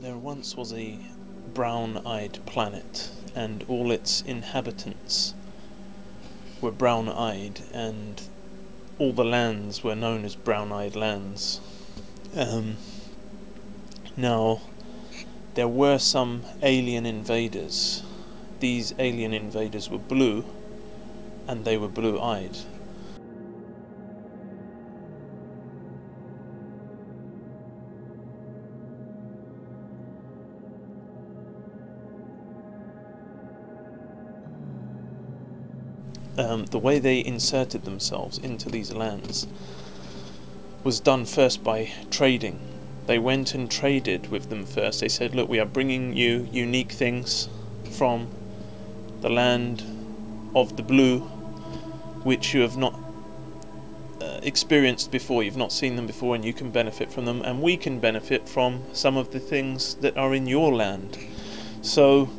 There once was a brown-eyed planet, and all its inhabitants were brown-eyed, and all the lands were known as brown-eyed lands. Now, there were some alien invaders. These alien invaders were blue, and they were blue-eyed. The way they inserted themselves into these lands was done first by trading. They went and traded with them first. They said, look, we are bringing you unique things from the land of the blue, which you have not experienced before, you've not seen them before, and you can benefit from them, and we can benefit from some of the things that are in your land. So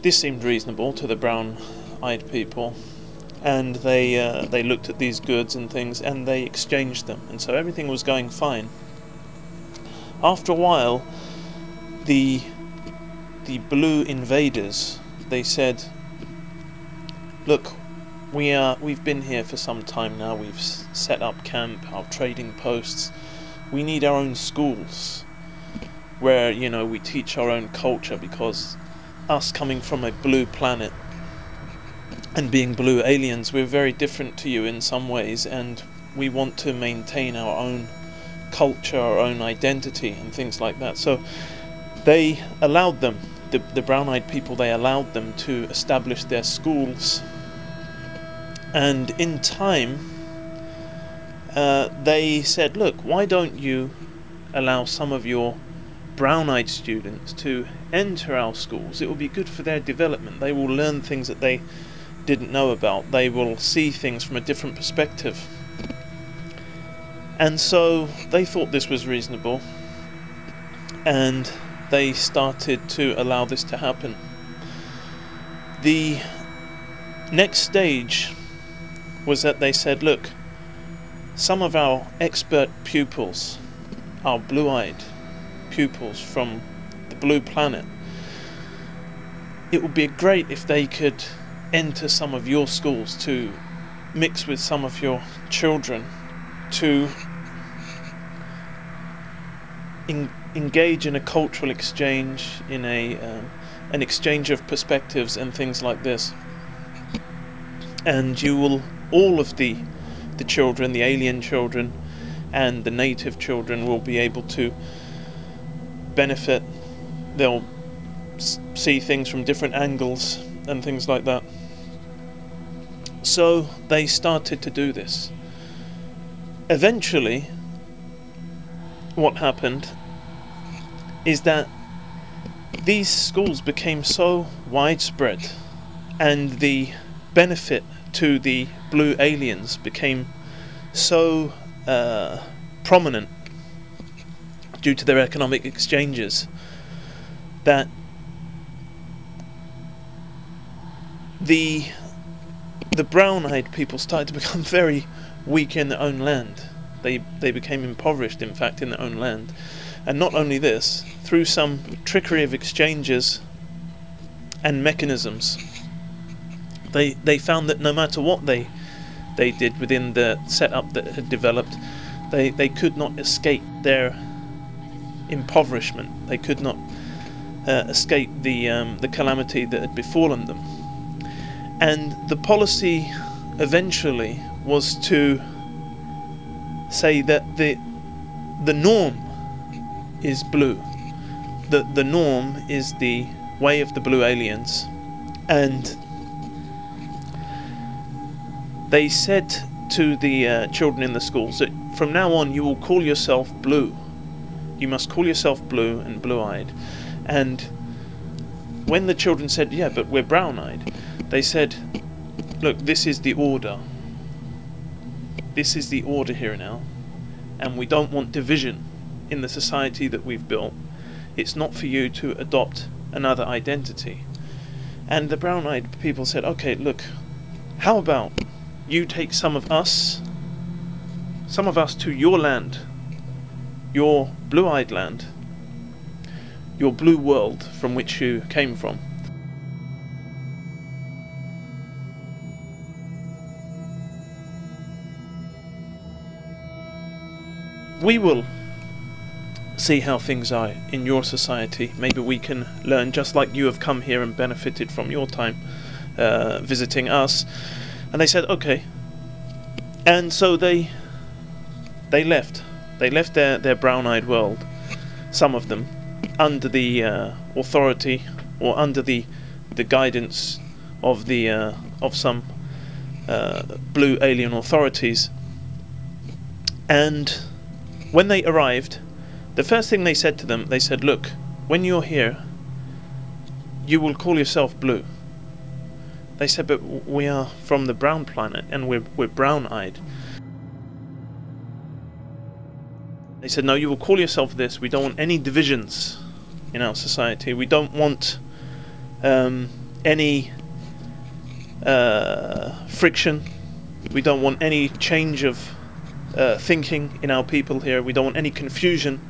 this seemed reasonable to the brown-eyed people, and they looked at these goods and things, and they exchanged them, and so everything was going fine. After a while, the blue invaders, they said, look, we've been here for some time now, we've set up camp, our trading posts, we need our own schools where, you know, we teach our own culture, because us coming from a blue planet and being blue aliens, we're very different to you in some ways, and we want to maintain our own culture, our own identity and things like that. So they allowed them, the brown-eyed people, they allowed them to establish their schools, and in time they said, look, why don't you allow some of your brown-eyed students to enter our schools? It will be good for their development. They will learn things that they didn't know about. They will see things from a different perspective. And so they thought this was reasonable, and they started to allow this to happen. The next stage was that they said, look, some of our expert pupils, our blue-eyed pupils from the blue planet, it would be great if they could enter some of your schools, to mix with some of your children, to engage in a cultural exchange, in an exchange of perspectives and things like this. And you will, all of the children, the alien children and the native children, will be able to benefit. They'll see things from different angles and things like that. So they started to do this. Eventually, what happened is that these schools became so widespread, and the benefit to the blue aliens became so prominent due to their economic exchanges, that the brown-eyed people started to become very weak in their own land. They became impoverished, in fact, in their own land. And not only this, through some trickery of exchanges and mechanisms, they found that no matter what they did within the setup that had developed, they could not escape their impoverishment. They could not escape the calamity that had befallen them. And the policy eventually was to say that the norm is blue. The norm is the way of the blue aliens. And they said to the children in the schools that from now on you will call yourself blue. You must call yourself blue and blue-eyed. And when the children said, yeah, but we're brown-eyed, they said, look, this is the order. This is the order here now, and we don't want division in the society that we've built. It's not for you to adopt another identity. And the brown-eyed people said, okay, look, how about you take some of us to your land, your blue-eyed land. your blue world from which you came from. We will see how things are in your society. Maybe we can learn, just like you have come here and benefited from your time visiting us. And they said, okay. And so they left. They left their brown-eyed world, some of them, under the authority or under the guidance of some blue alien authorities. And when they arrived, the first thing they said to them, they said, look, when you're here, you will call yourself blue. They said, but we are from the brown planet and we're brown-eyed. They said, no, you will call yourself this. We don't want any divisions in our society. We don't want any friction. We don't want any change of thinking in our people here. We don't want any confusion.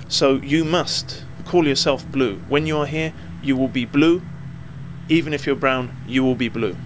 So you must call yourself blue. When you are here, you will be blue. Even if you're brown, you will be blue.